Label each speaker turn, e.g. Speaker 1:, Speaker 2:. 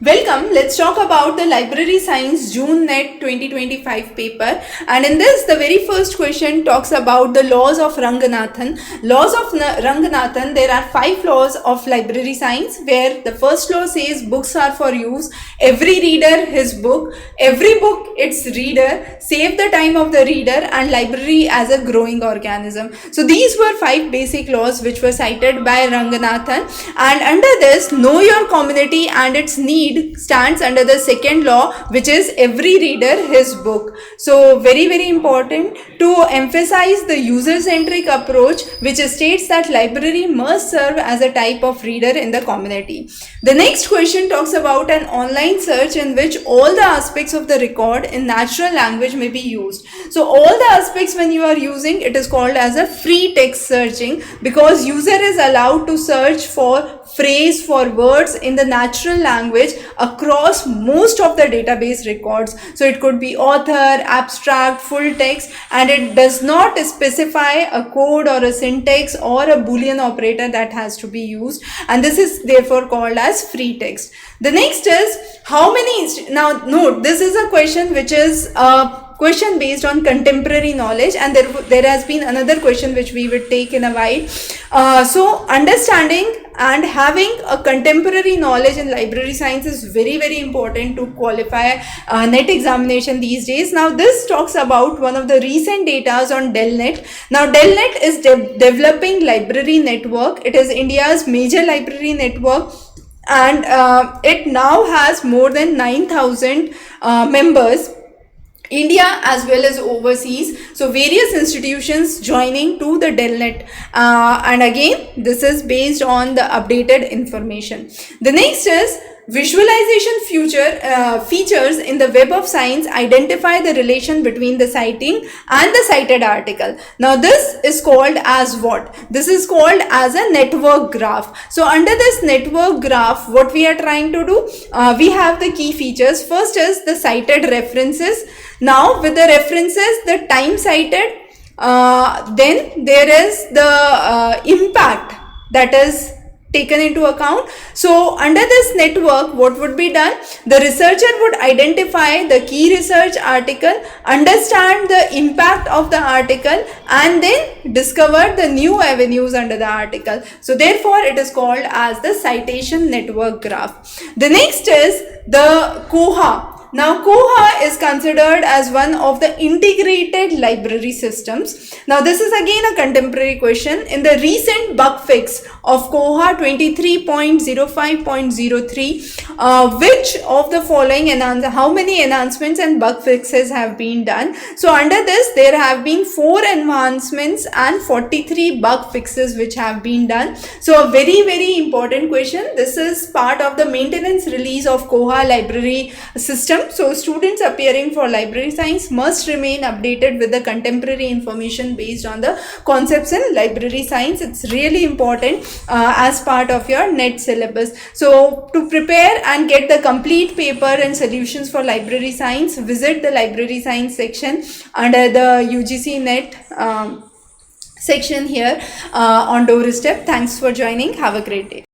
Speaker 1: Welcome. Let's talk about the Library Science June Net 2025 paper. And in this, the very first question talks about the laws of Ranganathan. Laws of Ranganathan, there are 5 laws of library science, where the first law says books are for use, every reader his book, every book its reader, save the time of the reader, and library as a growing organism. So these were 5 basic laws which were cited by Ranganathan. And under this, know your community and its need stands under the second law, which is every reader his book. So very important to emphasize the user-centric approach, which states that library must serve as a type of reader in the community. The next question talks about an online search in which all the aspects of the record in natural language may be used. So all the aspects, when you are using, it is called as a free text searching, because user is allowed to search for phrase, for words in the natural language across most of the database records. So it could be author, abstract, full text, and it does not specify a code or a syntax or a boolean operator that has to be used, and this is therefore called as free text. The next is how many, now note, this is a question which is question based on contemporary knowledge, and there has been another question which we will take in a while. So understanding and having a contemporary knowledge in library science is very important to qualify NET examination these days. Now this talks about one of the recent data on DELNET. Now DELNET is developing library network. It is India's major library network, and it now has more than 9,000 members, India as well as overseas. So various institutions joining to the DELNET, and again this is based on the updated information. The next is visualization features in the Web of Science identify the relation between the citing and the cited article. Now this is called as what? This is called as a network graph. So under this network graph, what we are trying to do, we have the key features. First is the cited references. Now with the references, the time cited, then there is the impact that is taken into account. So under this network, what would be done? The researcher would identify the key research article, understand the impact of the article, and then discover the new avenues under the article. So therefore it is called as the citation network graph. The next is the Koha. Now Koha is considered as one of the integrated library systems. Now this is again a contemporary question. In the recent bug fix of Koha 23.05.03, which of the following how many enhancements and bug fixes have been done? So under this, there have been 4 enhancements and 43 bug fixes which have been done. So a very important question. This is part of the maintenance release of Koha library system. So students appearing for library science must remain updated with the contemporary information based on the concepts in library science. It's really important as part of your NET syllabus. So to prepare and get the complete paper and solutions for library science, visit the library science section under the UGC NET section here on doorstep. Thanks for joining. Have a great day.